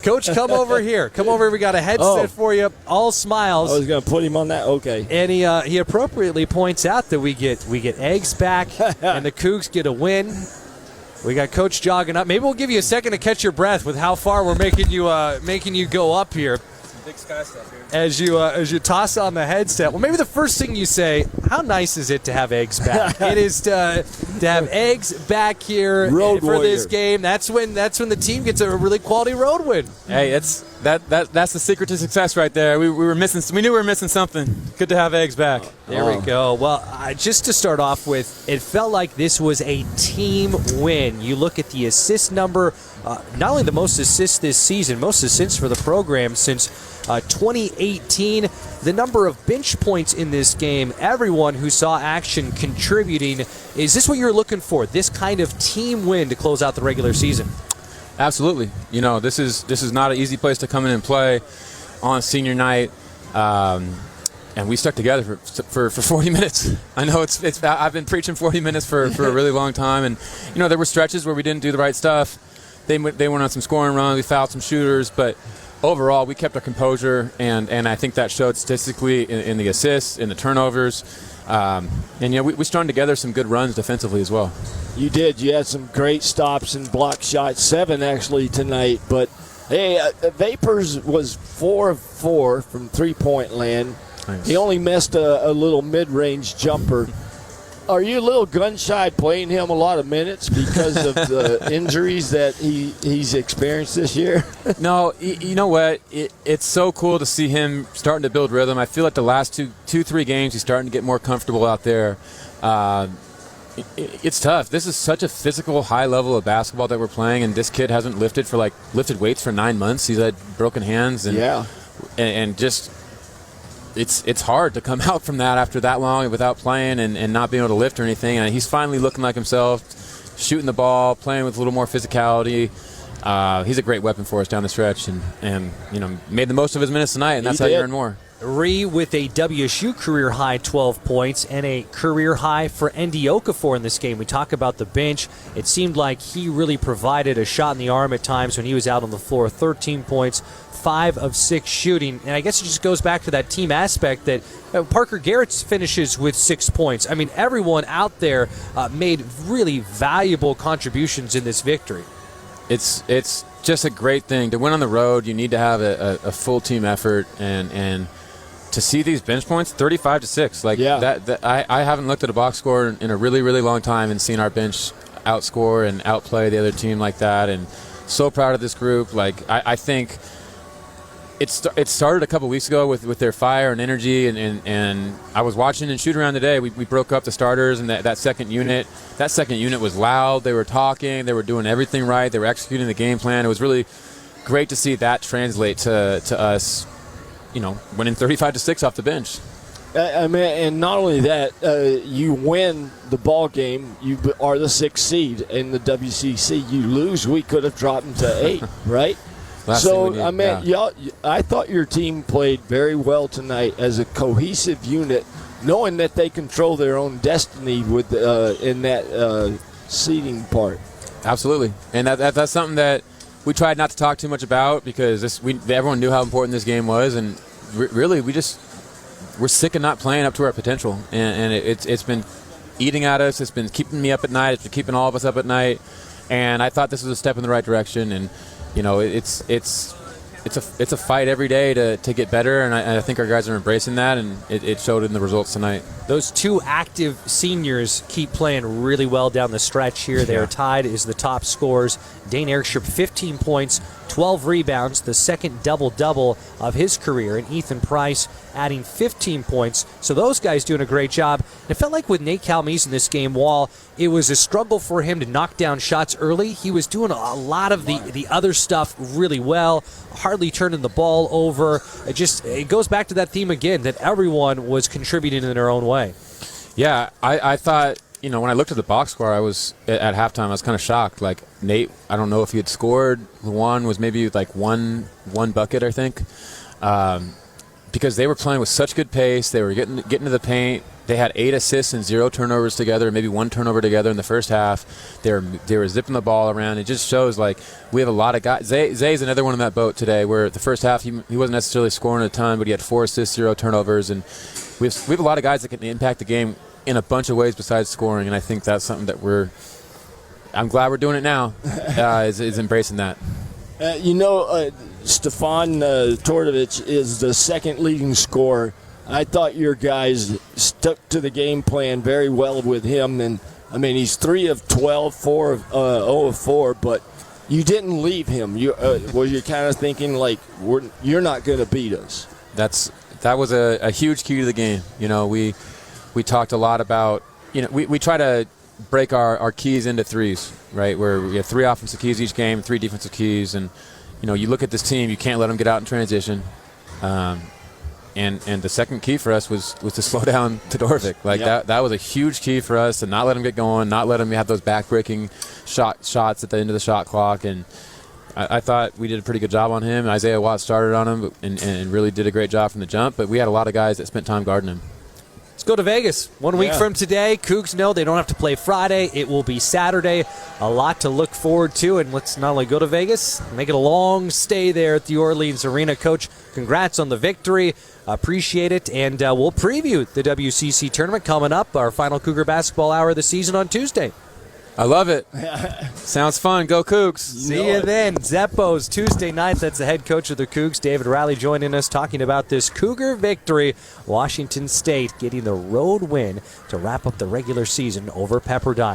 Coach, come over here. Come over. We got a headset for you. All smiles. I was going to put him on that. Okay. And he appropriately points out that we get eggs back, and the Cougs get a win. We got Coach jogging up. Maybe we'll give you a second to catch your breath with how far we're making you go up here. Big sky stuff here. As you toss on the headset. Well, maybe the first thing you say, how nice is it to have eggs back? It is to have eggs back here for this game. That's when the team gets a really quality road win. Hey, that's the secret to success right there. We were missing. We knew we were missing something. Good to have eggs back. There we go. Well, just to start off with, it felt like this was a team win. You look at the assist number, not only the most assists this season, most assists for the program since 2018. The number of bench points in this game, everyone who saw action contributing. Is this what you're looking for, this kind of team win to close out the regular season? Absolutely. You know, this is not an easy place to come in and play on senior night. And we stuck together for 40 minutes. I know I've been preaching 40 minutes for a really long time, and you know there were stretches where we didn't do the right stuff. They went on some scoring runs, we fouled some shooters, but overall we kept our composure, and I think that showed statistically in the assists, in the turnovers, and you know we strung together some good runs defensively as well. You did. You had some great stops and block shots, 7 actually tonight. But hey, Vapors was 4 of 4 from three-point land. Nice. He only missed a little mid-range jumper. Are you a little gun-shy playing him a lot of minutes because of the injuries that he's experienced this year? No, you know what? It's so cool to see him starting to build rhythm. I feel like the last 2-3 games he's starting to get more comfortable out there. It's tough. This is such a physical, high level of basketball that we're playing, and this kid hasn't lifted weights for 9 months. He's had broken hands, and just it's hard to come out from that after that long without playing and not being able to lift or anything. And he's finally looking like himself, shooting the ball, playing with a little more physicality. He's a great weapon for us down the stretch, and you know made the most of his minutes tonight, and that's how you earn more. Ree with a WSU career-high 12 points and a career-high for Andy Okafor in this game. We talk about the bench. It seemed like he really provided a shot in the arm at times when he was out on the floor. 13 points, 5 of 6 shooting. And I guess it just goes back to that team aspect that Parker Garrett finishes with 6 points. I mean, everyone out there made really valuable contributions in this victory. It's just a great thing. To win on the road, you need to have a full team effort, and to see these bench points, 35-6, that I haven't looked at a box score in a really, really long time and seen our bench outscore and outplay the other team like that. And so proud of this group. I think it started a couple weeks ago with their fire and energy, and I was watching and shoot around today. We broke up the starters and that second unit. That second unit was loud. They were talking. They were doing everything right. They were executing the game plan. It was really great to see that translate to us. You know, winning 35-6 off the bench. I mean, and not only that, you win the ball game. You are the 6th seed in the WCC. You lose, we could have dropped them to 8, right? So I mean, y'all, I thought your team played very well tonight as a cohesive unit, knowing that they control their own destiny with in that seeding part. Absolutely, and that's something that we tried not to talk too much about because everyone knew how important this game was, and really we're sick of not playing up to our potential, and it's been eating at us. It's been keeping me up at night. It's been keeping all of us up at night, and I thought this was a step in the right direction. And you know, it's a fight every day to get better, and I think our guys are embracing that, and it showed in the results tonight. Those 2 active seniors keep playing really well down the stretch here. They are tied as the top scorers. Dane Erikshire, 15 points, 12 rebounds, the second double-double of his career, and Ethan Price adding 15 points. So those guys doing a great job. It felt like with Nate Calmes in this game, while it was a struggle for him to knock down shots early, he was doing a lot of the other stuff really well, hardly turning the ball over. It goes back to that theme again, that everyone was contributing in their own way. Yeah, I thought, you know, when I looked at the box score, I was at halftime, I was kind of shocked. Like, Nate, I don't know if he had scored. Luan was maybe like one bucket, I think, because they were playing with such good pace. They were getting to the paint. They had 8 assists and 0 turnovers together, maybe 1 turnover together in the first half. They were zipping the ball around. It just shows like we have a lot of guys. Zay's another one in that boat today, where the first half he wasn't necessarily scoring a ton, but he had 4 assists, 0 turnovers, and we have a lot of guys that can impact the game in a bunch of ways besides scoring. And I think that's something that I'm glad we're doing it now. Is embracing that. Stefan Tordovic is the second leading scorer. I thought your guys stuck to the game plan very well with him. And, I mean, he's 3 of 12, 0 of 4, but you didn't leave him. You're kind of thinking, like, you're not going to beat us. That was a huge key to the game. We talked a lot about, we try to break our keys into threes, right, where we have 3 offensive keys each game, 3 defensive keys. And, you look at this team, you can't let them get out in transition. And the second key for us was to slow down Todorovic. That was a huge key for us, to not let him get going, not let him have those back-breaking shots at the end of the shot clock. And I thought we did a pretty good job on him. Isaiah Watt started on him and really did a great job from the jump. But we had a lot of guys that spent time guarding him. Let's go to Vegas. 1 week from today. Cougs know they don't have to play Friday. It will be Saturday. A lot to look forward to. And let's not only go to Vegas, make it a long stay there at the Orleans Arena. Coach, congrats on the victory. Appreciate it. And we'll preview the WCC Tournament coming up, our final Cougar basketball hour of the season on Tuesday. I love it. Sounds fun. Go Cougs. See you then. Zeppos Tuesday night. That's the head coach of the Cougs, David Riley, joining us talking about this Cougar victory. Washington State getting the road win to wrap up the regular season over Pepperdine.